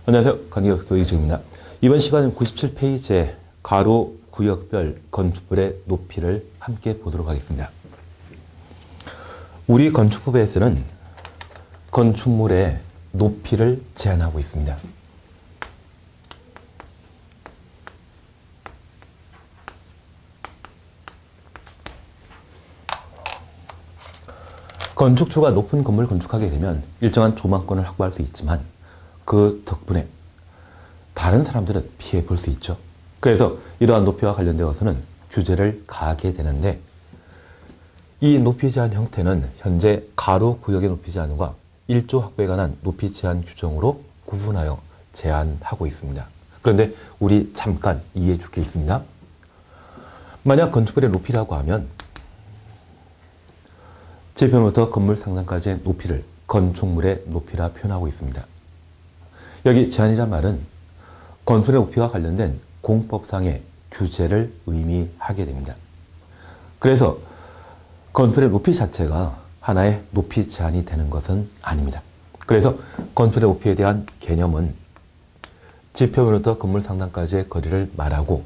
안녕하세요. 강의역 교육중입니다. 이번 시간은 97페이지의 가로 구역별 건축물의 높이를 함께 보도록 하겠습니다. 우리 건축법에서는 건축물의 높이를 제한하고 있습니다. 건축주가 높은 건물을 건축하게 되면 일정한 조망권을 확보할 수 있지만 그 덕분에 다른 사람들은 피해 볼 수 있죠. 그래서 이러한 높이와 관련되어서는 규제를 가하게 되는데, 이 높이 제한 형태는 현재 가로 구역의 높이 제한과 일조 확보에 관한 높이 제한 규정으로 구분하여 제한하고 있습니다. 그런데 우리 잠깐 이해해 줄 게 있습니다. 만약 건축물의 높이라고 하면 지표부터 건물 상단까지의 높이를 건축물의 높이라 표현하고 있습니다. 여기 제한이란 말은 건물의 높이와 관련된 공법상의 규제를 의미하게 됩니다. 그래서 건물의 높이 자체가 하나의 높이 제한이 되는 것은 아닙니다. 그래서 건물의 높이에 대한 개념은 지표면부터 건물 상단까지의 거리를 말하고,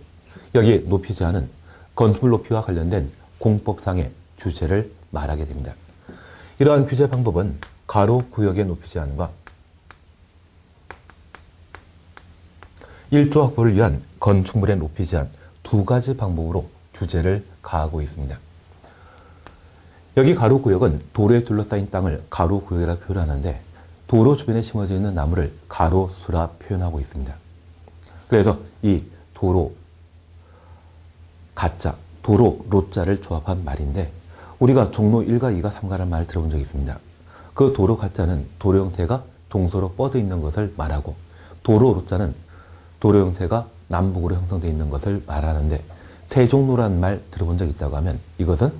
여기 높이 제한은 건물 높이와 관련된 공법상의 규제를 말하게 됩니다. 이러한 규제 방법은 가로 구역의 높이 제한과 일조 확보를 위한 건축물의 높이 제한 두 가지 방법으로 규제를 가하고 있습니다. 여기 가로 구역은 도로에 둘러싸인 땅을 가로 구역이라 표현하는데, 도로 주변에 심어져 있는 나무를 가로수라 표현하고 있습니다. 그래서 이 도로 가짜, 도로 로자를 조합한 말인데, 우리가 종로 1과 2가 3가라는 말을 들어본 적이 있습니다. 그 도로 가짜는 도로 형태가 동서로 뻗어 있는 것을 말하고, 도로 로자는 도로 형태가 남북으로 형성되어 있는 것을 말하는데, 세종로라는 말 들어본 적이 있다고 하면 이것은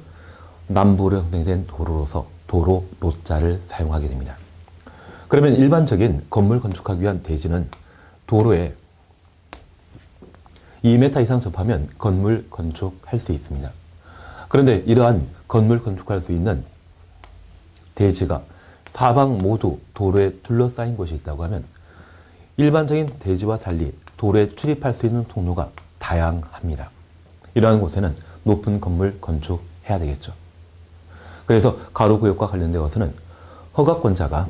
남북으로 형성된 도로로서 도로 로자를 사용하게 됩니다. 그러면 일반적인 건물 건축하기 위한 대지는 도로에 2m 이상 접하면 건물 건축할 수 있습니다. 그런데 이러한 건물 건축할 수 있는 대지가 사방 모두 도로에 둘러싸인 곳이 있다고 하면 일반적인 대지와 달리 도로에 출입할 수 있는 통로가 다양합니다. 이러한 곳에는 높은 건물 건축해야 되겠죠. 그래서 가로구역과 관련되어서는 허가권자가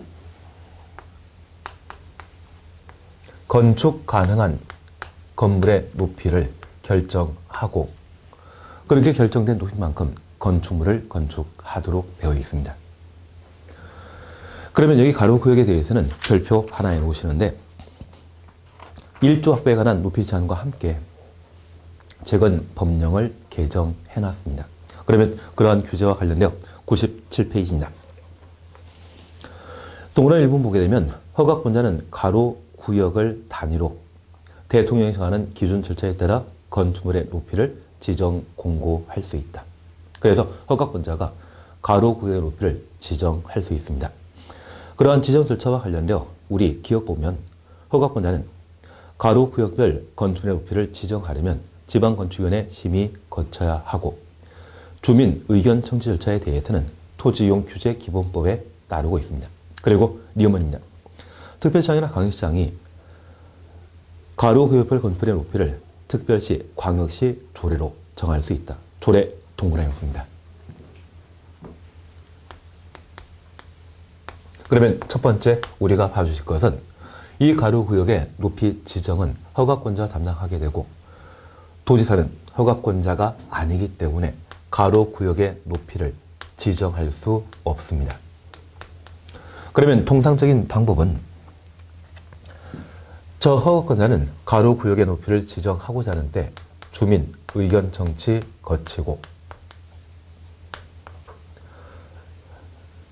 건축 가능한 건물의 높이를 결정하고, 그렇게 결정된 높이만큼 건축물을 건축하도록 되어 있습니다. 그러면 여기 가로구역에 대해서는 별표 하나 해놓으시는데, 일조 확보에 관한 높이 제한과 함께 최근 법령을 개정해놨습니다. 그러면 그러한 규제와 관련되어 97페이지입니다. 동그라미 1번 보게 되면 허가권자는 가로 구역을 단위로 대통령이 정하는 기준 절차에 따라 건축물의 높이를 지정 공고할 수 있다. 그래서 허가권자가 가로 구역의 높이를 지정할 수 있습니다. 그러한 지정 절차와 관련되어 우리 기억 보면 허가권자는 가로 구역별 건축물의 높이를 지정하려면 지방건축위원회 심의 거쳐야 하고, 주민 의견 청취 절차에 대해서는 토지이용 규제 기본법에 따르고 있습니다. 그리고 리어먼입니다. 특별시장이나 광역시장이 가로 구역별 건축물의 높이를 특별시, 광역시 조례로 정할 수 있다. 조례 동그라미였습니다. 그러면 첫 번째 우리가 봐주실 것은 이 가로 구역의 높이 지정은 허가권자가 담당하게 되고, 도지사는 허가권자가 아니기 때문에 가로 구역의 높이를 지정할 수 없습니다. 그러면 통상적인 방법은 저 허가권자는 가로 구역의 높이를 지정하고자 하는데 주민 의견 청취 거치고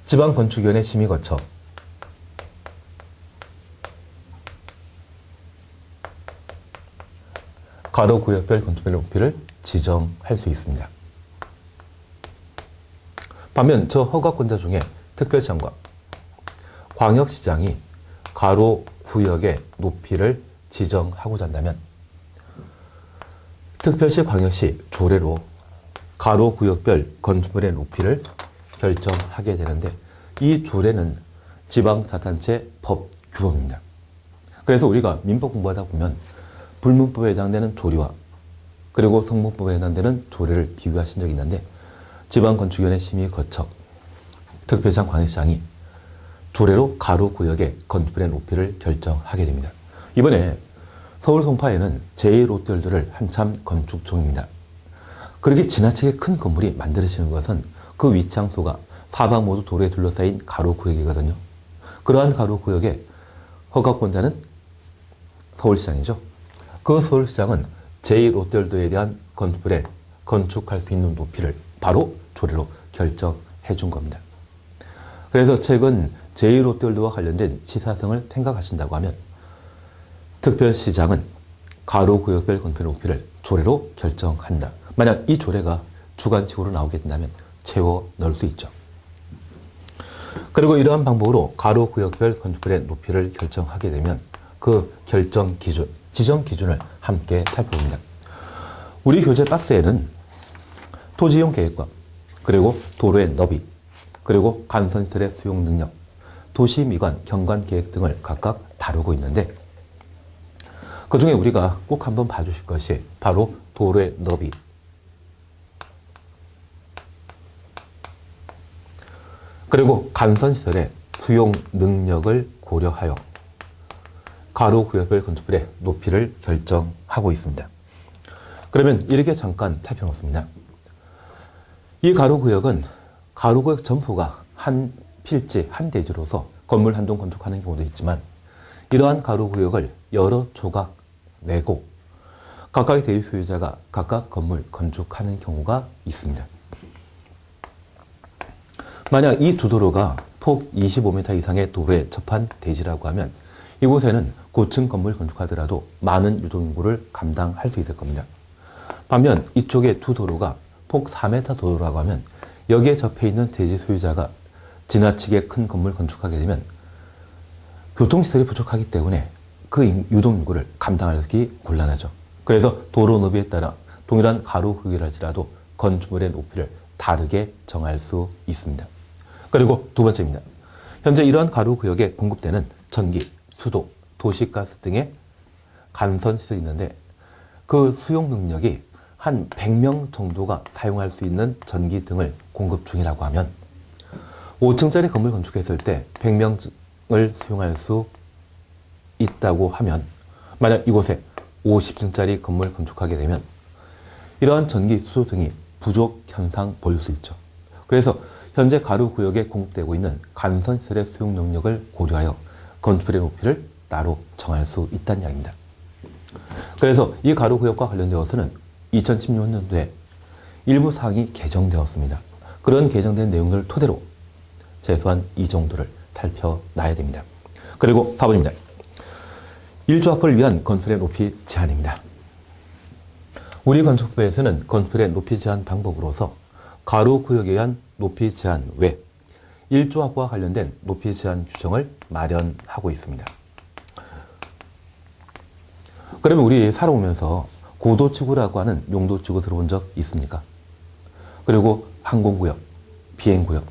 지방건축위원회 심의 거쳐 가로 구역별 건축물의 높이를 지정할 수 있습니다. 반면 저 허가권자 중에 특별시장과 광역시장이 가로 구역의 높이를 지정하고자 한다면 특별시, 광역시 조례로 가로 구역별 건축물의 높이를 결정하게 되는데, 이 조례는 지방자치단체 법 규범입니다. 그래서 우리가 민법 공부하다 보면 불문법에 해당되는 조리와 그리고 성문법에 해당되는 조례를 비교하신 적이 있는데 지방건축위원회 심의 거쳐 특별시장 광역시장이 조례로 가로 구역의 건축물의 높이를 결정하게 됩니다. 이번에 서울 송파에는 제1롯데월드를 한참 건축 중입니다. 그렇게 지나치게 큰 건물이 만들어지는 것은 그 위치장소가 사방 모두 도로에 둘러싸인 가로 구역이거든요. 그러한 가로 구역의 허가권자는 서울시장이죠. 그 서울시장은 제1롯데월드에 대한 건축물에 건축할 수 있는 높이를 바로 조례로 결정해 준 겁니다. 그래서 최근 제1롯데월드와 관련된 시사성을 생각하신다고 하면 특별시장은 가로구역별 건축물의 높이를 조례로 결정한다. 만약 이 조례가 주관식으로 나오게 된다면 채워 넣을 수 있죠. 그리고 이러한 방법으로 가로구역별 건축물의 높이를 결정하게 되면 그 결정 기준, 지정 기준을 함께 살펴봅니다. 우리 교재 박스에는 토지이용 계획과 그리고 도로의 너비, 그리고 간선시설의 수용 능력, 도시 미관, 경관 계획 등을 각각 다루고 있는데 그 중에 우리가 꼭 한번 봐주실 것이 바로 도로의 너비, 그리고 간선시설의 수용 능력을 고려하여 가로구역별 건축물의 높이를 결정하고 있습니다. 그러면 이렇게 잠깐 살펴봤습니다. 이 가로구역은 가로구역 점포가 한 필지, 한 대지로서 건물 한 동 건축하는 경우도 있지만 이러한 가로구역을 여러 조각 내고 각각의 대지 소유자가 각각 건물 건축하는 경우가 있습니다. 만약 이 두 도로가 폭 25m 이상의 도로에 접한 대지라고 하면 이곳에는 고층 건물 건축하더라도 많은 유동인구를 감당할 수 있을 겁니다. 반면 이쪽의 두 도로가 폭 4m 도로라고 하면 여기에 접해 있는 대지 소유자가 지나치게 큰 건물 건축하게 되면 교통시설이 부족하기 때문에 그 유동인구를 감당하기 곤란하죠. 그래서 도로 너비에 따라 동일한 가로구역이라 할지라도 건축물의 높이를 다르게 정할 수 있습니다. 그리고 두 번째입니다. 현재 이러한 가로구역에 공급되는 전기, 수도, 도시가스 등의 간선시설이 있는데 그 수용 능력이 한 100명 정도가 사용할 수 있는 전기 등을 공급 중이라고 하면 5층짜리 건물 건축했을 때 100명을 수용할 수 있다고 하면 만약 이곳에 50층짜리 건물 건축하게 되면 이러한 전기, 수도 등이 부족 현상 보일 수 있죠. 그래서 현재 가로구역에 공급되고 있는 간선시설의 수용 능력을 고려하여 건축물의 높이를 따로 정할 수 있다는 이야기입니다. 그래서 이 가로구역과 관련되어서는 2016년도에 일부 사항이 개정되었습니다. 그런 개정된 내용을 토대로 최소한 이 정도를 살펴놔야 됩니다. 그리고 4번입니다. 1조 앞을 위한 건축물의 높이 제한입니다. 우리 건축부에서는 건축물의 높이 제한 방법으로서 가로구역에 의한 높이 제한 외 1조 앞과 관련된 높이 제한 규정을 마련하고 있습니다. 그러면 우리 살아오면서 고도지구라고 하는 용도지구 들어본 적 있습니까? 그리고 항공구역, 비행구역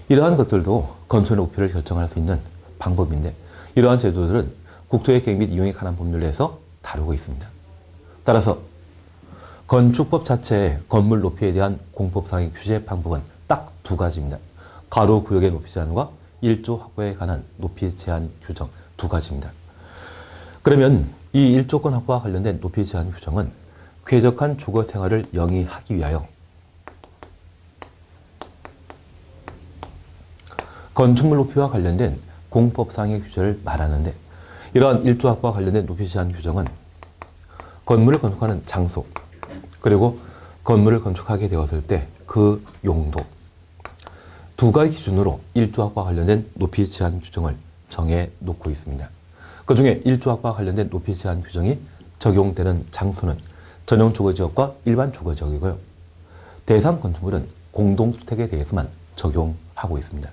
이러한 것들도 건축의 높이를 결정할 수 있는 방법인데 이러한 제도들은 국토의 계획 및 이용에 관한 법률 내에서 다루고 있습니다. 따라서 건축법 자체의 건물 높이에 대한 공법상의 규제 방법은 딱 두 가지입니다. 가로구역의 높이 제한과 1조 확보에 관한 높이 제한 규정 두 가지입니다. 그러면 이 1조권 확보와 관련된 높이 제한 규정은 쾌적한 주거 생활을 영위하기 위하여 건축물 높이와 관련된 공법상의 규제를 말하는데 이러한 1조 확보와 관련된 높이 제한 규정은 건물을 건축하는 장소 그리고 건물을 건축하게 되었을 때 그 용도 두 가지 기준으로 1조 확보와 관련된 높이 제한 규정을 정해 놓고 있습니다. 그 중에 1조 확보와 관련된 높이 제한 규정이 적용되는 장소는 전용 주거지역과 일반 주거지역이고요. 대상 건축물은 공동주택에 대해서만 적용하고 있습니다.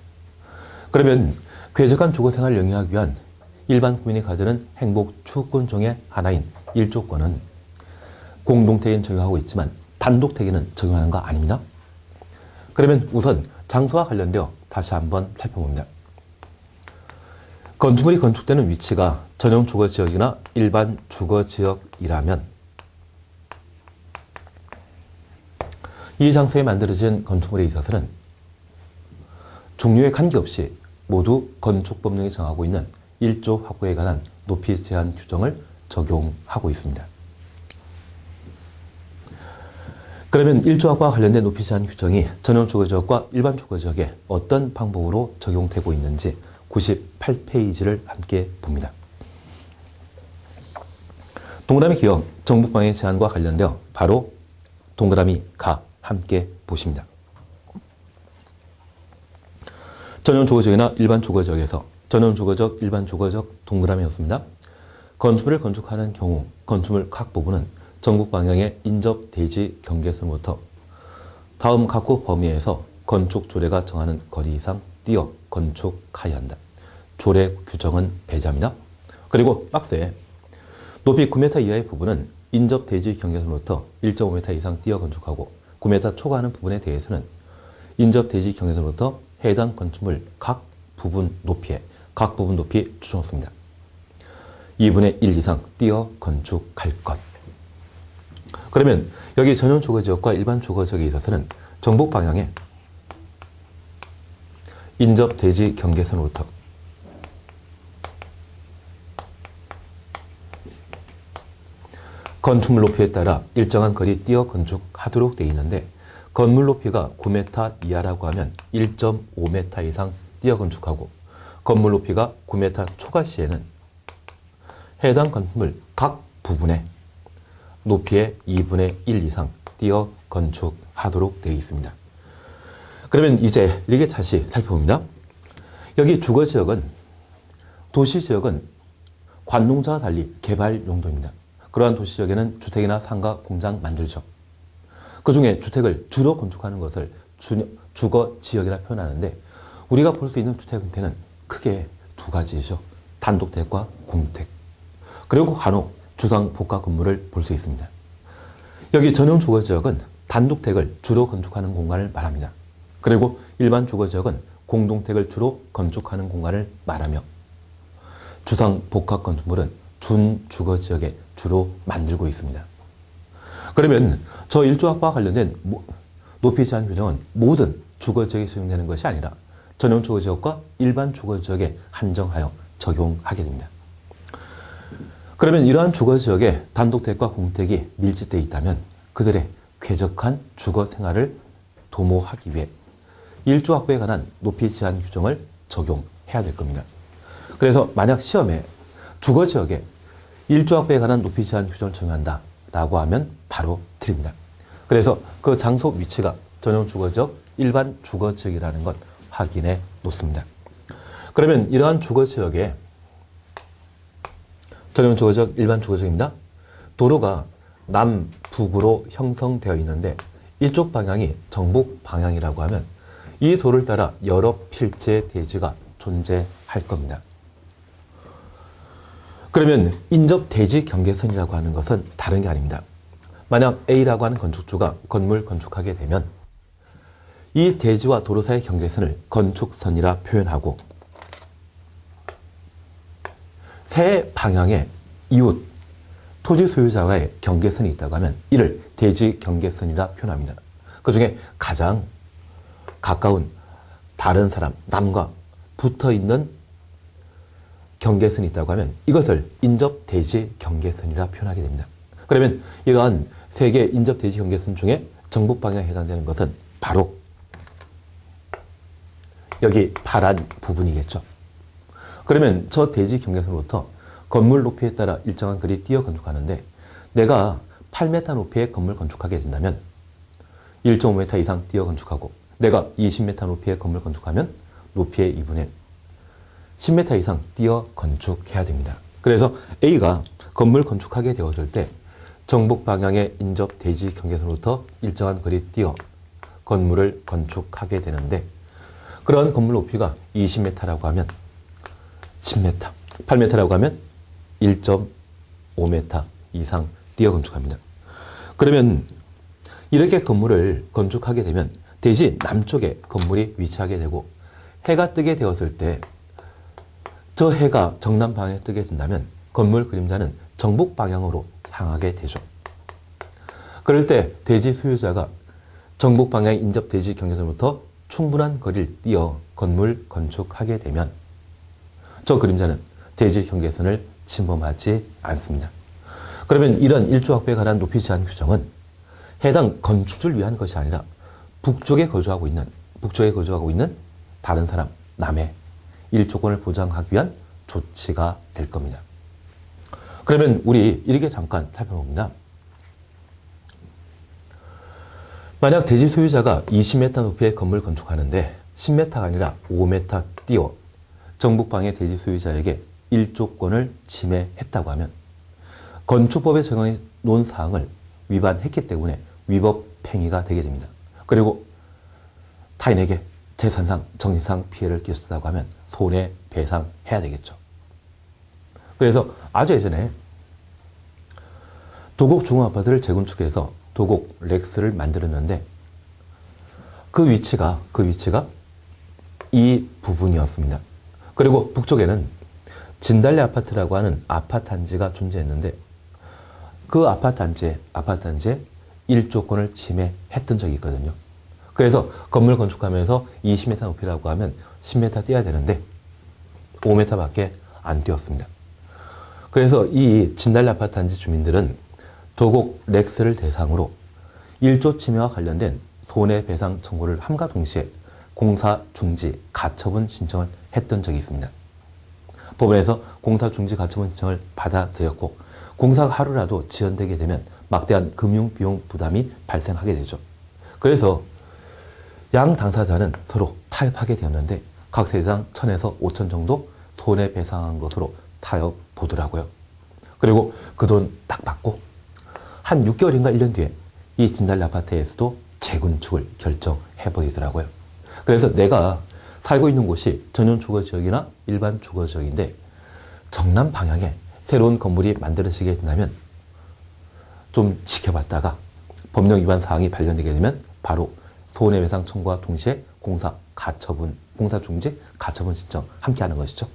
그러면 쾌적한 주거생활을 영위하기 위한 일반 국민이 가지는 행복 추구권 중의 하나인 1조권은 공동택에는 적용하고 있지만 단독택에는 적용하는 거 아닙니다. 그러면 우선 장소와 관련되어 다시 한번 살펴봅니다. 건축물이 건축되는 위치가 전용 주거지역이나 일반 주거지역이라면 이 장소에 만들어진 건축물에 있어서는 종류에 관계없이 모두 건축법령이 정하고 있는 1조 확보에 관한 높이 제한 규정을 적용하고 있습니다. 그러면 1조 확보와 관련된 높이 제한 규정이 전용 주거지역과 일반 주거지역에 어떤 방법으로 적용되고 있는지 98페이지를 함께 봅니다. 동그라미 기역 정북방향 제한과 관련되어 바로 동그라미 가 함께 보십니다. 전용 주거지역이나 일반 주거지역에서 전용 주거지역, 일반 주거지역 동그라미였습니다. 건축물을 건축하는 경우 건축물 각 부분은 전국 방향의 인접 대지 경계선부터 다음 각구 범위에서 건축 조례가 정하는 거리 이상 뛰어 건축하여야 한다. 조례 규정은 배제합니다. 그리고 박스에 높이 9m 이하의 부분은 인접 대지 경계선부터 1.5m 이상 뛰어 건축하고 9m 초과하는 부분에 대해서는 인접 대지 경계선부터 해당 건축물 각 부분 높이 주정했습니다. 2분의 1 이상 뛰어 건축할 것. 그러면 여기 전용 주거지역과 일반 주거지역에 있어서는 정북 방향에 인접 대지 경계선으로부터 건축물 높이에 따라 일정한 거리 뛰어 건축하도록 되어 있는데 건물 높이가 9m 이하라고 하면 1.5m 이상 뛰어 건축하고 건물 높이가 9m 초과 시에는 해당 건축물 각 부분에 높이의 2분의 1 이상 뛰어 건축하도록 되어 있습니다. 그러면 이제 이렇게 다시 살펴봅니다. 여기 주거지역은 도시지역은 관농자와 달리 개발 용도입니다. 그러한 도시지역에는 주택이나 상가, 공장 만들죠. 그 중에 주택을 주로 건축하는 것을 주거지역이라 표현하는데 우리가 볼 수 있는 주택 형태는 크게 두 가지죠. 단독택과 공택. 그리고 간혹 주상복합 건물을 볼 수 있습니다. 여기 전용 주거지역은 단독택을 주로 건축하는 공간을 말합니다. 그리고 일반 주거지역은 공동택을 주로 건축하는 공간을 말하며 주상복합 건축물은 준주거지역에 주로 만들고 있습니다. 그러면 저 1조 확보와 관련된 높이 제한 규정은 모든 주거지역에 적용되는 것이 아니라 전용 주거지역과 일반 주거지역에 한정하여 적용하게 됩니다. 그러면 이러한 주거지역에 단독택과 공택이 밀집되어 있다면 그들의 쾌적한 주거 생활을 도모하기 위해 1조 확보에 관한 높이 제한 규정을 적용해야 될 겁니다. 그래서 만약 시험에 주거지역에 1조 확보에 관한 높이 제한 규정을 적용한다 라고 하면 바로 틀립니다. 그래서 그 장소 위치가 전용 주거지역, 일반 주거지역이라는 것 확인해 놓습니다. 그러면 이러한 주거지역에 전용 주거지역, 일반 주거지역입니다. 도로가 남북으로 형성되어 있는데 이쪽 방향이 정북 방향이라고 하면 이 도를 따라 여러 필지의 대지가 존재할 겁니다. 그러면 인접 대지 경계선이라고 하는 것은 다른 게 아닙니다. 만약 A라고 하는 건축주가 건물 건축하게 되면 이 대지와 도로 사이의 경계선을 건축선이라 표현하고 세 방향의 이웃 토지 소유자와의 경계선이 있다고 하면 이를 대지 경계선이라 표현합니다. 그 중에 가장 가까운 다른 사람, 남과 붙어 있는 경계선이 있다고 하면 이것을 인접 대지 경계선이라 표현하게 됩니다. 그러면 이러한 세 개의 인접 대지 경계선 중에 정북 방향에 해당되는 것은 바로 여기 파란 부분이겠죠. 그러면 저 대지 경계선으로부터 건물 높이에 따라 일정한 거리 뛰어 건축하는데 내가 8m 높이의 건물 건축하게 된다면 1.5m 이상 뛰어 건축하고 내가 20m 높이의 건물 건축하면 높이의 2분의 1 10m 이상 뛰어 건축해야 됩니다. 그래서 A가 건물 건축하게 되었을 때 정북 방향의 인접 대지 경계선으로부터 일정한 거리 뛰어 건물을 건축하게 되는데 그러한 건물 높이가 20m라고 하면 10m, 8m라고 하면 1.5m 이상 뛰어 건축합니다. 그러면 이렇게 건물을 건축하게 되면 대신 남쪽에 건물이 위치하게 되고 해가 뜨게 되었을 때 저 해가 정남 방향에 뜨게 된다면 건물 그림자는 정북 방향으로 향하게 되죠. 그럴 때 대지 소유자가 정북 방향 인접 대지 경계선부터 충분한 거리를 띄어 건물 건축하게 되면 저 그림자는 대지 경계선을 침범하지 않습니다. 그러면 이런 일조 확보에 관한 높이 제한 규정은 해당 건축주를 위한 것이 아니라 북쪽에 거주하고 있는 다른 사람, 남의 일조권을 보장하기 위한 조치가 될 겁니다. 그러면 우리 이렇게 잠깐 살펴봅니다. 만약 대지 소유자가 20m 높이의 건물 건축하는데 10m가 아니라 5m 띄워 정북방의 대지 소유자에게 일조권을 침해했다고 하면 건축법에 정해 놓은 사항을 위반했기 때문에 위법 행위가 되게 됩니다. 그리고 타인에게 재산상, 정신상 피해를 끼쳤다고 하면 손해배상해야 되겠죠. 그래서 아주 예전에 도곡 중앙아파트를 재건축해서 도곡 렉스를 만들었는데 그 위치가 이 부분이었습니다. 그리고 북쪽에는 진달래 아파트라고 하는 아파트 단지가 존재했는데 그 아파트 단지에 일조권을 침해했던 적이 있거든요. 그래서 건물 건축하면서 20m 높이라고 하면 10m 뛰어야 되는데 5m밖에 안 뛰었습니다. 그래서 이 진달래 아파트 단지 주민들은 도곡 렉스를 대상으로 일조 침해와 관련된 손해배상 청구를 함과 동시에 공사 중지 가처분 신청을 했던 적이 있습니다. 법원에서 공사 중지 가처분 신청을 받아들였고 공사가 하루라도 지연되게 되면 막대한 금융 비용 부담이 발생하게 되죠. 그래서 양 당사자는 서로 타협하게 되었는데 각 세대당 1,000에서 5,000 정도 손해배상한 것으로 타협 보더라고요. 그리고 그 돈 딱 받고 한 6개월인가 1년 뒤에 이 진달래 아파트에서도 재건축을 결정해버리더라고요. 그래서 내가 살고 있는 곳이 전용 주거지역이나 일반 주거지역인데 정남 방향에 새로운 건물이 만들어지게 된다면 좀 지켜봤다가 법령 위반 사항이 발견되게 되면 바로 손해배상 청구와 동시에 공사 중지 가처분 신청 함께 하는 것이죠.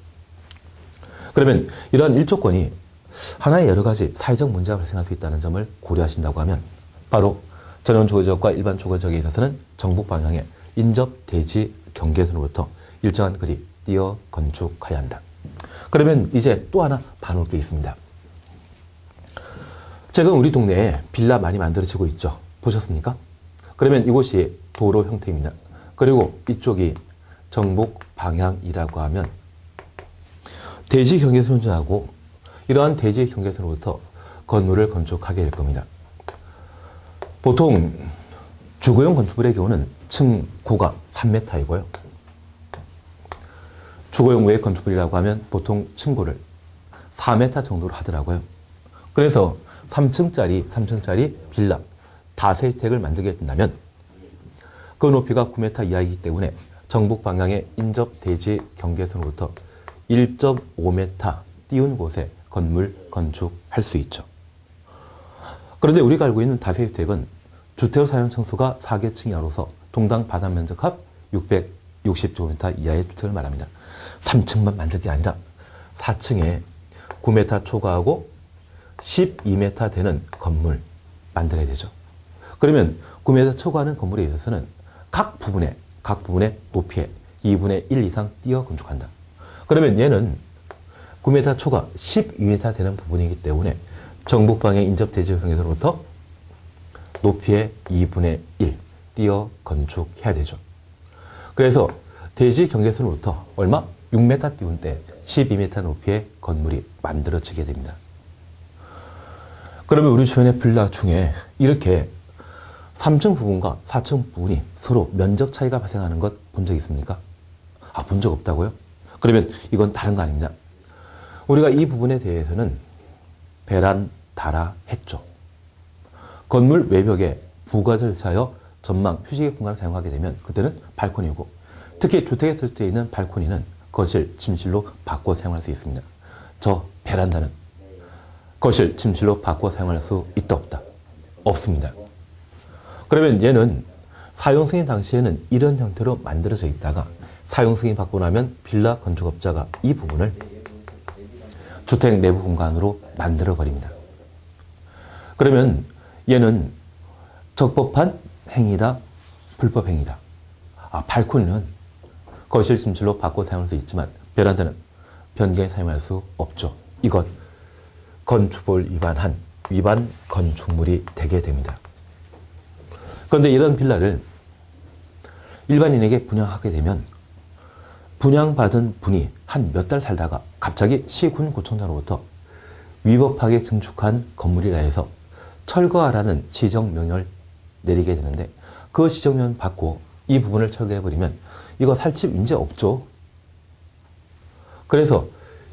그러면 이러한 일조권이 하나의 여러 가지 사회적 문제가 발생할 수 있다는 점을 고려하신다고 하면 바로 전용 주거지역과 일반 주거지역에 있어서는 정북 방향의 인접 대지 경계선으로부터 일정한 거리 띄어 건축해야 한다. 그러면 이제 또 하나 봐놓을 게 있습니다. 최근 우리 동네에 빌라 많이 만들어지고 있죠. 보셨습니까? 그러면 이곳이 도로 형태입니다. 그리고 이쪽이 정북 방향이라고 하면 대지 경계선을 존재하고 이러한 대지 경계선으로부터 건물을 건축하게 될 겁니다. 보통 주거용 건축물의 경우는 층고가 3m이고요. 주거용 외 건축물이라고 하면 보통 층고를 4m 정도로 하더라고요. 그래서 3층짜리 빌라 다세택을 만들게 된다면 그 높이가 9m 이하이기 때문에 정북 방향의 인접 대지 경계선으로부터 1.5m 띄운 곳에 건물 건축할 수 있죠. 그런데 우리가 알고 있는 다세택은 주택 사용 층수가 4개층 이하로서 동당 바닥 면적 합 660제곱미터 이하의 주택을 말합니다. 3층만 만들 게 아니라 4층에 9m 초과하고 12m 되는 건물 만들어야 되죠. 그러면 9m 초과하는 건물에 있어서는 각 부분의 높이에 2분의 1 이상 띄어 건축한다. 그러면 얘는 9m 초과 12m 되는 부분이기 때문에 정북방의 인접 대지 경계선으로부터 높이의 2분의 1 띄어 건축해야 되죠. 그래서 대지 경계선으로부터 얼마? 6m 띄운 때 12m 높이의 건물이 만들어지게 됩니다. 그러면 우리 주변의 빌라 중에 이렇게 3층 부분과 4층 부분이 서로 면적 차이가 발생하는 것 본 적 있습니까? 본 적 없다고요? 그러면 이건 다른 거 아닙니다. 우리가 이 부분에 대해서는 베란다라 했죠. 건물 외벽에 부가절을 하여 전망, 휴식의 공간을 사용하게 되면 그때는 발코니고 특히 주택에 설치되어 있는 발코니는 거실, 침실로 바꿔 사용할 수 있습니다. 저 베란다는 거실, 침실로 바꿔 사용할 수 있다 없다? 없습니다. 그러면 얘는 사용 승인 당시에는 이런 형태로 만들어져 있다가 사용 승인 받고 나면 빌라 건축업자가 이 부분을 주택 내부 공간으로 만들어 버립니다. 그러면 얘는 적법한 행위다, 불법 행위다. 발코니는 거실 침실로 바꿔 사용할 수 있지만 베란다는 변경해 사용할 수 없죠. 이것 건축법을 위반한 위반 건축물이 되게 됩니다. 그런데 이런 빌라를 일반인에게 분양하게 되면 분양받은 분이 한 몇 달 살다가 갑자기 시군구청장으로부터 위법하게 증축한 건물이라 해서 철거하라는 지정명령을 내리게 되는데 그 지정명령 받고 이 부분을 철거해버리면 이거 살 집 이제 없죠. 그래서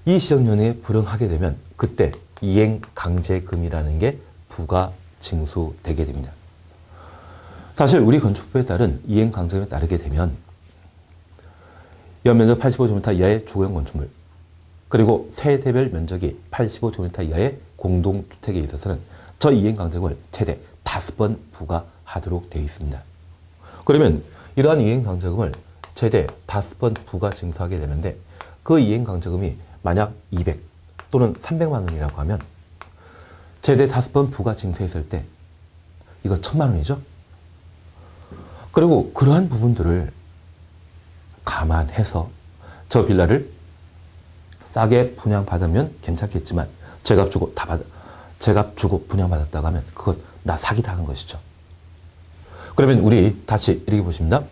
이 지정명령에 불응하게 되면 그때 이행강제금이라는 게 부과 징수되게 됩니다. 사실 우리 건축법에 따른 이행강제금에 따르게 되면 연면적 85제곱미터 이하의 주거용 건축물 그리고 세대별 면적이 85제곱미터 이하의 공동주택에 있어서는 저 이행강제금을 최대 5번 부과하도록 되어 있습니다. 그러면 이러한 이행강제금을 최대 5번 부과 징수하게 되는데 그 이행강제금이 만약 200 또는 300만 원이라고 하면 최대 5번 부과 징수했을 때 이거 1000만 원이죠. 그리고 그러한 부분들을 감안해서 저 빌라를 싸게 분양받으면 괜찮겠지만 제값 주고 분양받았다고 하면 그것 나 사기당한 것이죠. 그러면 우리 다시 이렇게 보십니다.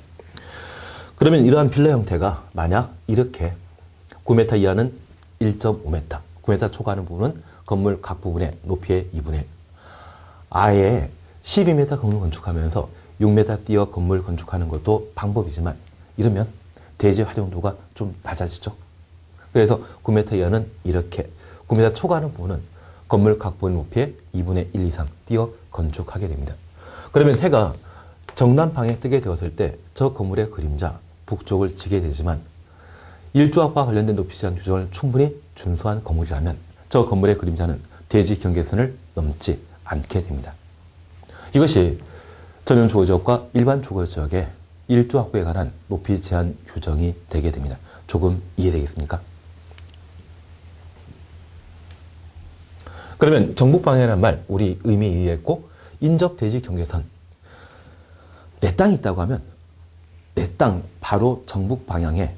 그러면 이러한 빌라 형태가 만약 이렇게 9m 이하는 1.5m, 9m 초과하는 부분은 건물 각 부분의 높이의 2분의 1. 아예 12m 건물 건축하면서 6m 띄어 건물 건축하는 것도 방법이지만 이러면 대지 활용도가 좀 낮아지죠. 그래서 9m 이하는 이렇게 9m 초과하는 부분은 건물 각 부분 높이의 2분의 1 이상 띄어 건축하게 됩니다. 그러면 해가 정南방에 뜨게 되었을 때 저 건물의 그림자 북쪽을 지게 되지만 일조학과 관련된 높이 제한 규정을 충분히 준수한 건물이라면 저 건물의 그림자는 대지 경계선을 넘지 않게 됩니다. 이것이 전용 주거지역과 일반 주거지역의 일조학부에 관한 높이 제한 규정이 되게 됩니다. 조금 이해되겠습니까? 그러면 정북방향이라는 말 우리 의미 이해했고 인접 대지 경계선 내 땅이 있다고 하면 내 땅 바로 정북 방향에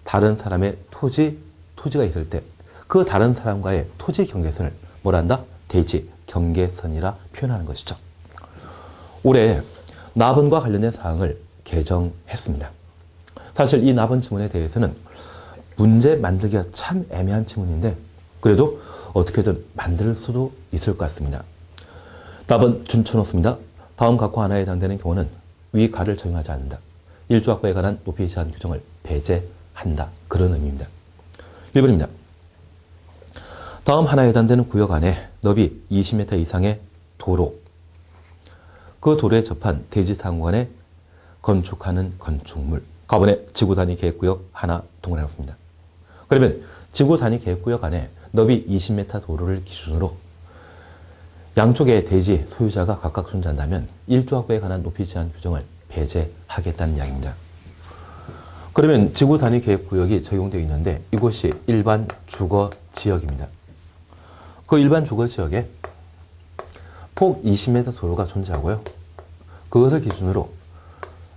다른 사람의 토지가 있을 때 그 다른 사람과의 토지 경계선을 뭐라 한다? 대지 경계선이라 표현하는 것이죠. 올해 나번과 관련된 사항을 개정했습니다. 사실 이 나번 지문에 대해서는 문제 만들기가 참 애매한 지문인데 그래도 어떻게든 만들 수도 있을 것 같습니다. 나번 준쳐놓습니다. 다음 각호 하나에 해당되는 경우는 위 가를 적용하지 않는다. 일조학부에 관한 높이 제한 규정을 배제한다. 그런 의미입니다. 1번입니다. 다음 하나에 해당되는 구역 안에 너비 20m 이상의 도로, 그 도로에 접한 대지 상호간에 건축하는 건축물. 가번에 지구 단위 계획구역 하나 동그라놨습니다. 그러면 지구 단위 계획구역 안에 너비 20m 도로를 기준으로 양쪽의 대지 소유자가 각각 존재한다면 일조학부에 관한 높이 제한 규정을 배제하겠다는 이야기입니다. 그러면 지구 단위 계획구역이 적용되어 있는데 이곳이 일반 주거 지역입니다. 그 일반 주거 지역에 폭 20m 도로가 존재하고요. 그것을 기준으로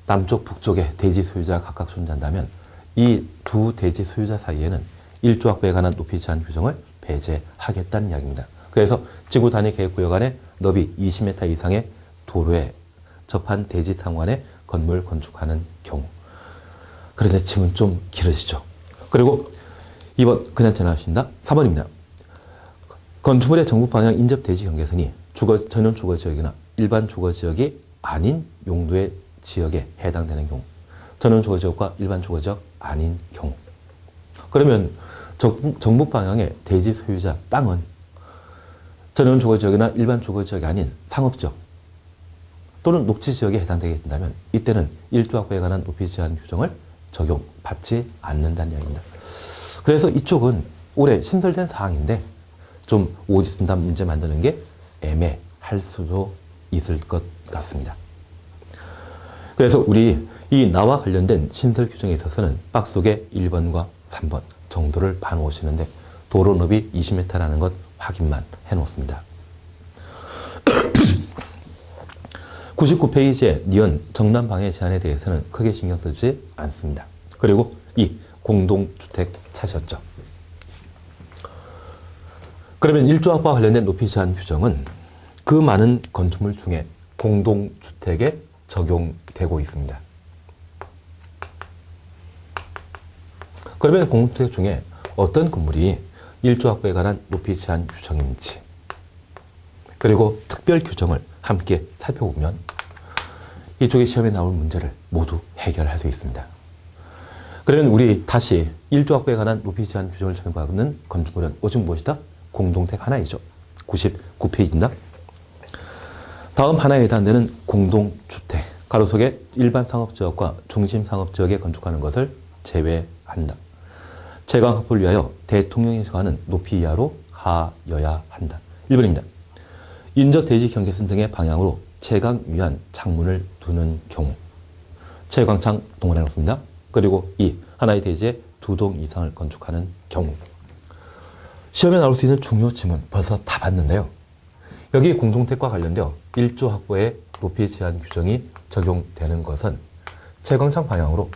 남쪽, 북쪽에 대지 소유자가 각각 존재한다면 이 두 대지 소유자 사이에는 일조학부에 관한 높이 제한 규정을 배제하겠다는 이야기입니다. 그래서 지구 단위 계획구역 안에 너비 20m 이상의 도로에 접한 대지 상호간에 건물 건축하는 경우. 그런데 지문 좀 길어지죠. 그리고 2번 그냥 지나가십니다. 3번입니다. 건축물의 정북 방향 인접 대지 경계선이 전용 주거지역이나 일반 주거지역이 아닌 용도의 지역에 해당되는 경우. 전용 주거지역과 일반 주거지역 아닌 경우. 그러면 정북 방향의 대지 소유자 땅은 전용 주거지역이나 일반 주거지역이 아닌 상업지역 또는 녹지지역에 해당되게 된다면 이때는 일조학부에 관한 높이 제한 규정을 적용받지 않는다는 이야기입니다. 그래서 이쪽은 올해 신설된 사항인데 좀 오지순단 문제 만드는 게 애매할 수도 있을 것 같습니다. 그래서 우리 이 나와 관련된 신설 규정에 있어서는 박스 속에 1번과 3번 정도를 봐놓으시는데 도로 높이 20m라는 것 확인만 해놓습니다. 99페이지의 니은 정남방해 제한에 대해서는 크게 신경 쓰지 않습니다. 그리고 이 공동주택 차시였죠. 그러면 일조학과 관련된 높이 제한 규정은 그 많은 건축물 중에 공동주택에 적용되고 있습니다. 그러면 공동주택 중에 어떤 건물이 일조학과에 관한 높이 제한 규정인지, 그리고 특별 규정을 함께 살펴보면 이쪽에 시험에 나올 문제를 모두 해결할 수 있습니다. 그러면 우리 다시 일조학과에 관한 높이 제한 규정을 적용받는 건축물은 오직 무엇이다? 공동택 하나이죠. 99페이지입니다. 다음 하나에 해당되는 공동주택, 가로 속에 일반 상업지역과 중심 상업지역에 건축하는 것을 제외한다. 채광 확보를 위하여 대통령이 정하는 높이 이하로 하여야 한다. 1번입니다. 인접 대지 경계선 등의 방향으로 채광 위한 창문을 두는 경우 채광창 동원해 놓습니다. 그리고 2. 하나의 대지에 2동 이상을 건축하는 경우. 시험에 나올 수 있는 중요 지문 벌써 다 봤는데요. 여기 공동택과 관련되어 1조 확보의 높이 제한 규정이 적용되는 것은 채광창 방향으로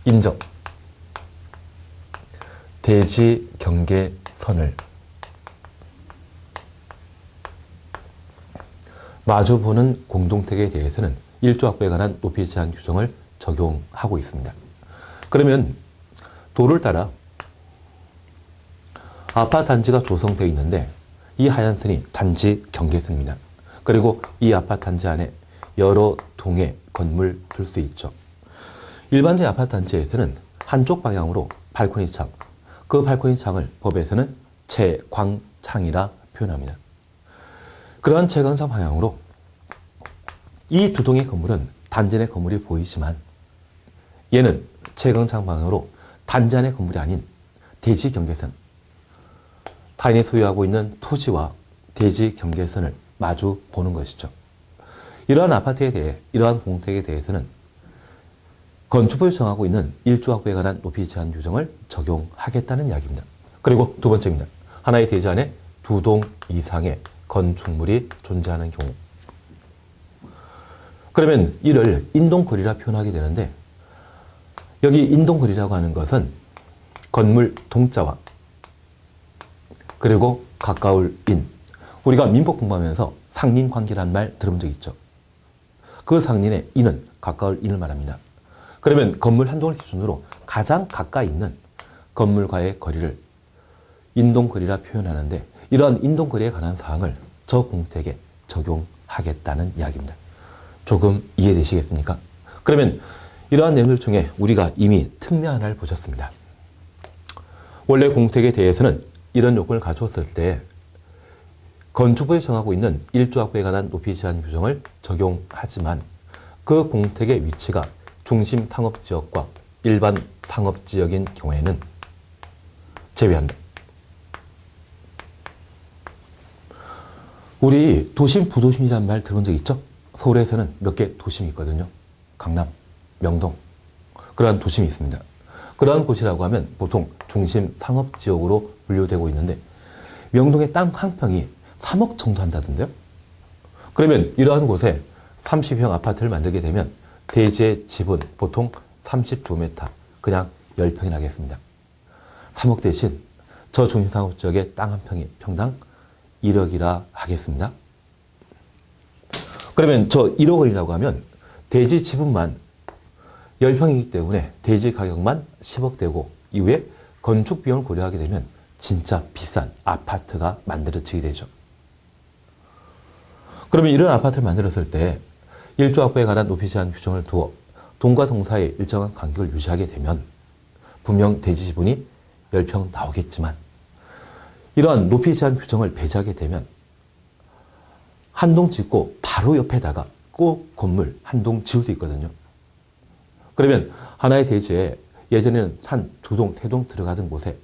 인접 대지 경계선을 마주보는 공동택에 대해서는 1조 확보에 관한 높이 제한 규정을 적용하고 있습니다. 그러면 도를 따라 아파트 단지가 조성되어 있는데 이 하얀 선이 단지 경계선입니다. 그리고 이 아파트 단지 안에 여러 동의 건물 둘 수 있죠. 일반적인 아파트 단지에서는 한쪽 방향으로 발코니 창, 그 발코니 창을 법에서는 채광창이라 표현합니다. 그러한 채광창 방향으로 이 두 동의 건물은 단지 내 건물이 보이지만 얘는 채광창 방향으로 단지 안의 건물이 아닌 대지 경계선, 타인이 소유하고 있는 토지와 대지 경계선을 마주 보는 것이죠. 이러한 아파트에 대해, 이러한 공택에 대해서는 건축법이 정하고 있는 1조 확보에 관한 높이 제한 규정을 적용하겠다는 이야기입니다. 그리고 두 번째입니다. 하나의 대지 안에 2동 이상의 건축물이 존재하는 경우. 그러면 이를 인동거리라 표현하게 되는데 여기 인동거리라고 하는 것은 건물 동자와 그리고 가까울 인. 우리가 민법 공부하면서 상린관계라는 말 들어본 적 있죠. 그 상린의 인은 가까울 인을 말합니다. 그러면 건물 한 동을 기준으로 가장 가까이 있는 건물과의 거리를 인동거리라 표현하는데 이러한 인동거리에 관한 사항을 저 공택에 적용하겠다는 이야기입니다. 조금 이해되시겠습니까? 그러면 이러한 내용들 중에 우리가 이미 특례 하나를 보셨습니다. 원래 공택에 대해서는 이런 요건을 갖추었을 때 건축법이 정하고 있는 1조 확보에 관한 높이 제한 규정을 적용하지만 그 공택의 위치가 중심 상업지역과 일반 상업지역인 경우에는 제외한다. 우리 도심, 부도심이라는 말 들어본 적 있죠? 서울에서는 몇 개 도심이 있거든요. 강남, 명동, 그러한 도심이 있습니다. 그러한 곳이라고 하면 보통 중심 상업지역으로 분류되고 있는데 명동의 땅 한 평이 3억 정도 한다던데요. 그러면 이러한 곳에 30형 아파트를 만들게 되면 대지의 지분 보통 30조메타, 그냥 10평이 나겠습니다. 3억 대신 저 중심 상업지역의 땅 한 평이 평당 1억이라 하겠습니다. 그러면 저 1억 원이라고 하면 대지 지분만 10평이기 때문에 대지 가격만 10억 되고 이후에 건축 비용을 고려하게 되면 진짜 비싼 아파트가 만들어지게 되죠. 그러면 이런 아파트를 만들었을 때 1조 확보에 관한 높이 제한 규정을 두어 동과 동 사이에 일정한 간격을 유지하게 되면 분명 대지 지분이 10평 나오겠지만 이러한 높이 제한 규정을 배제하게 되면 한 동 짓고 바로 옆에다가 꼭 건물 한 동 지을 수 있거든요. 그러면 하나의 대지에 예전에는 한 2동, 3동 들어가던 곳에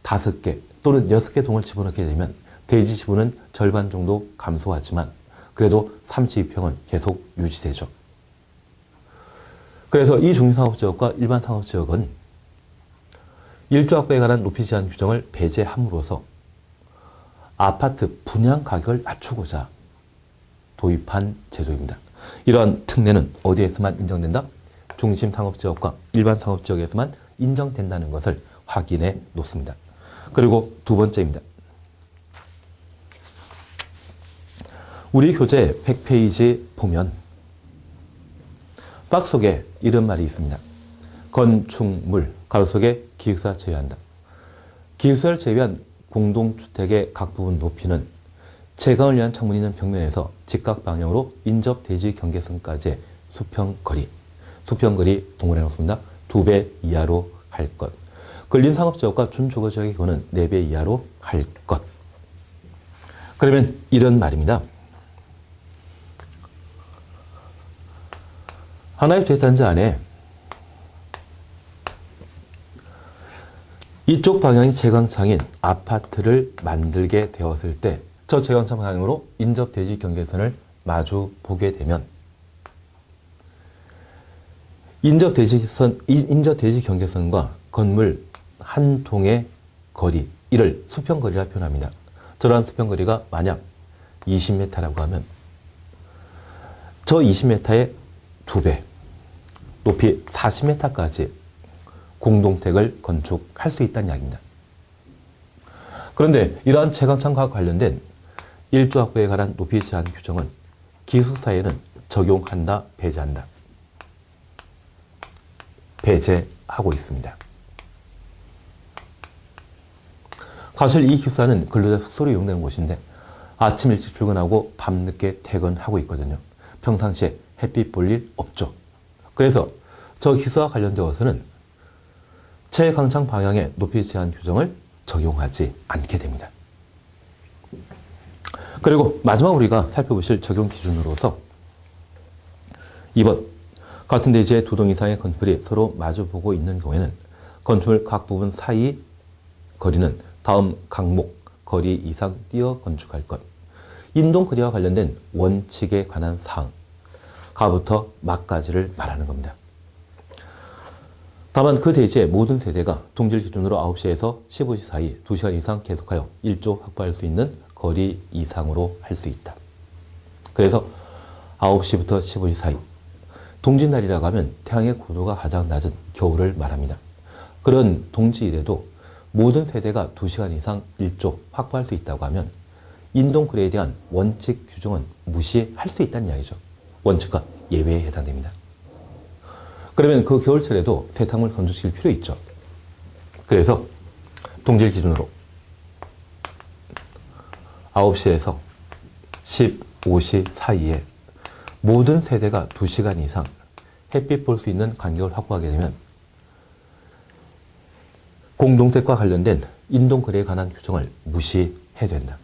5개 또는 6개 동을 집어넣게 되면 대지 지분은 절반 정도 감소하지만 그래도 32평은 계속 유지되죠. 그래서 이 중심상업지역과 일반 상업지역은 일조 확보에 관한 높이 제한 규정을 배제함으로써 아파트 분양 가격을 낮추고자 도입한 제도입니다. 이러한 특례는 어디에서만 인정된다? 중심 상업지역과 일반 상업지역에서만 인정된다는 것을 확인해 놓습니다. 그리고 두 번째입니다. 우리 교재 100페이지 보면 박스 속에 이런 말이 있습니다. 건축물, 가로 속에 기숙사 제외한다. 기숙사를 제외한 공동주택의 각 부분 높이는 채광을 위한 창문이 있는 벽면에서 직각 방향으로 인접 대지 경계선까지의 수평거리 동그라미 놓습니다. 2배 이하로 할 것. 근린 상업지역과 준주거지역의 경우는 4배 이하로 할 것. 그러면 이런 말입니다. 하나의 주택단지 안에 이쪽 방향이 채광창인 아파트를 만들게 되었을 때 저 채광창 방향으로 인접 대지 경계선을 마주 보게 되면 인접 대지 경계선과 건물 한 통의 거리, 이를 수평거리라 표현합니다. 저러한 수평거리가 만약 20m라고 하면 저 20m의 2배, 높이 40m까지 공동택을 건축할 수 있다는 이야기입니다. 그런데 이러한 채광창과 관련된 일조 확보에 관한 높이 제한 규정은 기숙사에는 적용한다, 배제한다. 배제하고 있습니다. 사실 이 기숙사는 근로자 숙소로 이용되는 곳인데 아침 일찍 출근하고 밤늦게 퇴근하고 있거든요. 평상시에 햇빛 볼 일 없죠. 그래서 저 기숙사와 관련되어서는 채광창 방향의 높이 제한 규정을 적용하지 않게 됩니다. 그리고 마지막 우리가 살펴보실 적용 기준으로서 2번, 같은 대지의 두 동 이상의 건물이 서로 마주보고 있는 경우에는 건축물 각 부분 사이 거리는 다음 항목 거리 이상 띄어 건축할 것. 인동거리와 관련된 원칙에 관한 사항, 가부터 막까지를 말하는 겁니다. 다만 그 대지의 모든 세대가 동질 기준으로 9시에서 15시 사이 2시간 이상 계속하여 1조 확보할 수 있는 거리 이상으로 할 수 있다. 그래서 9시부터 15시 사이, 동짓날이라고 하면 태양의 고도가 가장 낮은 겨울을 말합니다. 그런 동지일에도 모든 세대가 2시간 이상 1조 확보할 수 있다고 하면 인동거리에 대한 원칙 규정은 무시할 수 있다는 이야기죠. 원칙과 예외에 해당됩니다. 그러면 그 겨울철에도 세탁물 건조시킬 필요 있죠. 그래서 동질 기준으로 9시에서 15시 사이에 모든 세대가 2시간 이상 햇빛 볼 수 있는 간격을 확보하게 되면 공동택과 관련된 인동거리에 관한 규정을 무시해야 된다.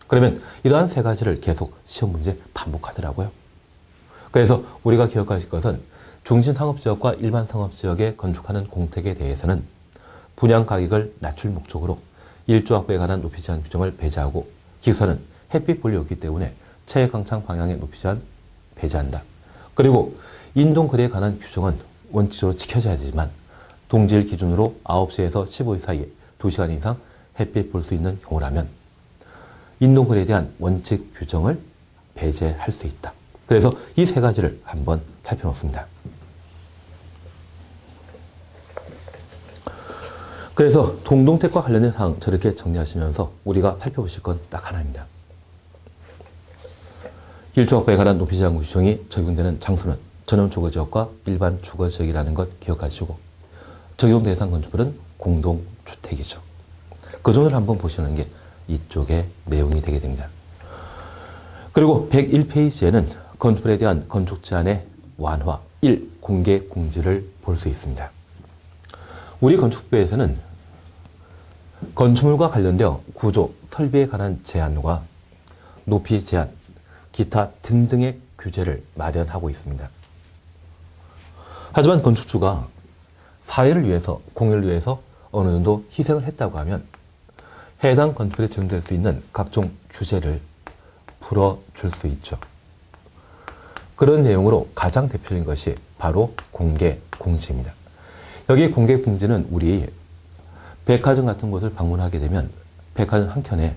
그러면 이러한 세 가지를 계속 시험 문제 반복하더라고요. 그래서 우리가 기억하실 것은 중심 상업지역과 일반 상업지역에 건축하는 공택에 대해서는 분양 가격을 낮출 목적으로 일조 확보에 관한 높이 제한 규정을 배제하고 기숙사는 햇빛 볼일이 없기 때문에 채광창 방향의 높이 제한 배제한다. 그리고 인동거리에 관한 규정은 원칙적으로 지켜져야 되지만 동질 기준으로 9시에서 15시 사이에 2시간 이상 햇빛 볼 수 있는 경우라면 인동거리에 대한 원칙 규정을 배제할 수 있다. 그래서 이 세 가지를 한번 살펴놓습니다. 그래서 동동택과 관련된 사항 저렇게 정리하시면서 우리가 살펴보실 건 딱 하나입니다. 일조 확보에 관한 높이 제한 규정이 적용되는 장소는 전용 주거지역과 일반 주거지역이라는 것 기억하시고 적용 대상 건축물은 공동주택이죠. 그 점을 한번 보시는 게 이쪽의 내용이 되게 됩니다. 그리고 101페이지에는 건축물에 대한 건축 제한의 완화 1. 공개 공지를 볼 수 있습니다. 우리 건축부에서는 건축물과 관련되어 구조, 설비에 관한 제한과 높이 제한, 기타 등등의 규제를 마련하고 있습니다. 하지만 건축주가 사회를 위해서, 공연을 위해서 어느 정도 희생을 했다고 하면 해당 건축물에 적용될 수 있는 각종 규제를 풀어줄 수 있죠. 그런 내용으로 가장 대표적인 것이 바로 공개 공지입니다. 여기 공개 공지는 우리 백화점 같은 곳을 방문하게 되면 백화점 한켠에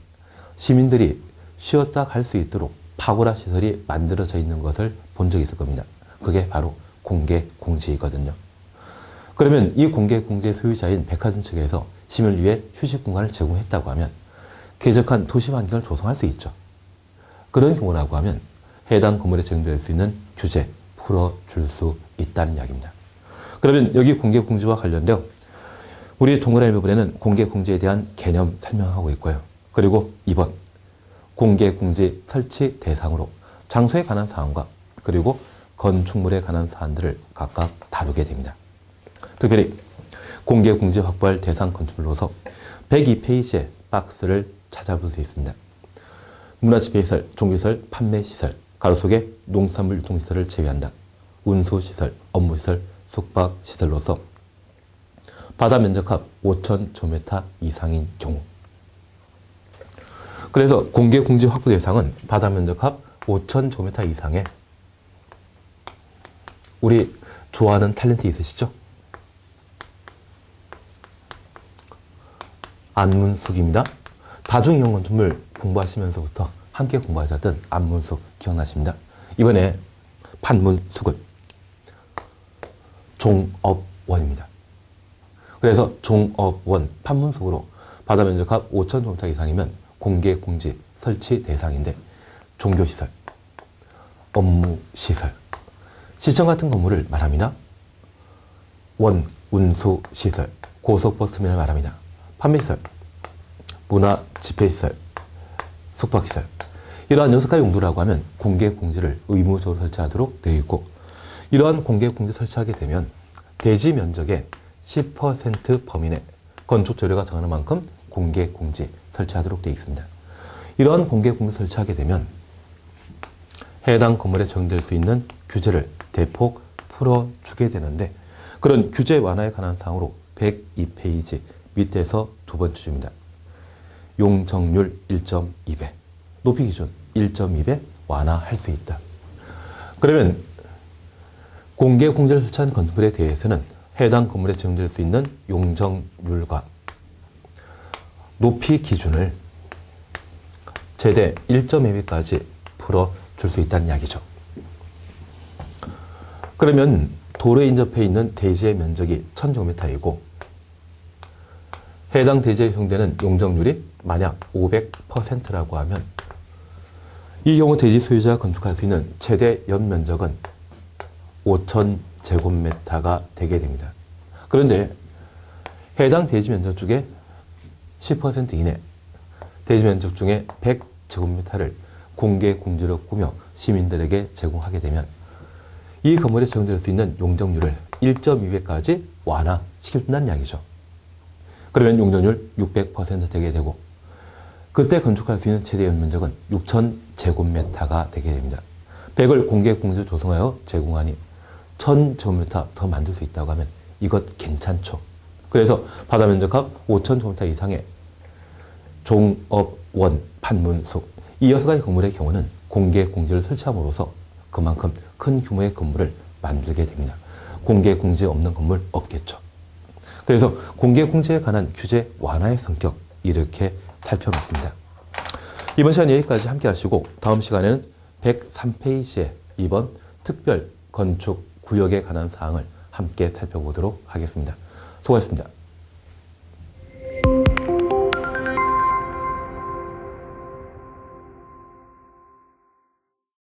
시민들이 쉬었다 갈 수 있도록 파고라 시설이 만들어져 있는 것을 본 적이 있을 겁니다. 그게 바로 공개 공지이거든요. 그러면 이 공개 공지의 소유자인 백화점 측에서 시민을 위해 휴식 공간을 제공했다고 하면 쾌적한 도시 환경을 조성할 수 있죠. 그런 경우라고 하면 해당 건물에 적용될 수 있는 규제 풀어줄 수 있다는 이야기입니다. 그러면 여기 공개 공지와 관련되어 우리 동그라미 부분에는 공개 공지에 대한 개념 설명하고 있고요. 그리고 2번 공개 공지 설치 대상으로 장소에 관한 사항과 그리고 건축물에 관한 사안들을 각각 다루게 됩니다. 특별히 공개 공지 확보할 대상 건축물로서 102페이지의 박스를 찾아볼 수 있습니다. 문화집회시설, 종교시설, 판매시설, 가로 속에 농산물 유통시설을 제외한다. 운수시설, 업무시설, 숙박시설로서 바다 면적합 5,000제곱미터 이상인 경우. 그래서 공개 공지 확보 대상은 바다 면적합 5,000제곱미터 이상의 우리 좋아하는 탤런트 있으시죠? 안문숙입니다. 다중이용 건축물 공부하시면서부터 함께 공부하셨던 안문숙 기억나십니다. 이번에 판문숙은 종업원입니다. 그래서 종업원 판문숙으로 바다 면적합 5,000제곱미터 이상이면 공개 공지 설치 대상인데 종교시설, 업무시설, 시청 같은 건물을 말합니다. 원, 운수시설, 고속버스터미널을 말합니다. 판매시설, 문화, 집회시설, 숙박시설. 이러한 6가지 용도라고 하면 공개 공지를 의무적으로 설치하도록 되어 있고 이러한 공개 공지 설치하게 되면 대지 면적의 10% 범위 내 건축조례가 정하는 만큼 공개 공지 설치하도록 되어 있습니다. 이러한 공개 공지 설치하게 되면 해당 건물에 적용될 수 있는 규제를 대폭 풀어주게 되는데 그런 규제 완화에 관한 사항으로 102페이지 밑에서 두 번째 주입니다. 용적률 1.2배, 높이 기준 1.2배 완화할 수 있다. 그러면 공개 공지를 설치한 건물에 대해서는 해당 건물에 적용될 수 있는 용적률과 높이 기준을 최대 1.2배까지 풀어줄 수 있다는 이야기죠. 그러면 도로에 인접해 있는 대지의 면적이 1,000제곱미터이고 해당 대지에 적용되는 용적률이 만약 500%라고 하면 이 경우 대지 소유자가 건축할 수 있는 최대 연면적은 5,000제곱미터가 되게 됩니다. 그런데 해당 대지 면적 중에 10% 이내 대지 면적 중에 100제곱미터를 공개 공지로 꾸며 시민들에게 제공하게 되면 이 건물에 적용될 수 있는 용적률을 1.2배까지 완화시켜준다는 이야기죠. 그러면 용적률 600% 되게 되고 그때 건축할 수 있는 최대 연면적은 6,000제곱미터가 되게 됩니다. 100을 공개 공지로 조성하여 제공하니 1,000제곱미터 더 만들 수 있다고 하면 이것 괜찮죠. 그래서 바다 면적합 5,000제곱미터 이상의 종업원, 판문숙 이 6가지 건물의 경우는 공개 공지를 설치함으로써 그만큼 큰 규모의 건물을 만들게 됩니다. 공개 공지 없는 건물 없겠죠. 그래서 공개 공지에 관한 규제 완화의 성격 이렇게 살펴봤습니다. 이번 시간 여기까지 함께 하시고 다음 시간에는 103페이지에 이번 특별 건축 구역에 관한 사항을 함께 살펴보도록 하겠습니다. 수고하셨습니다.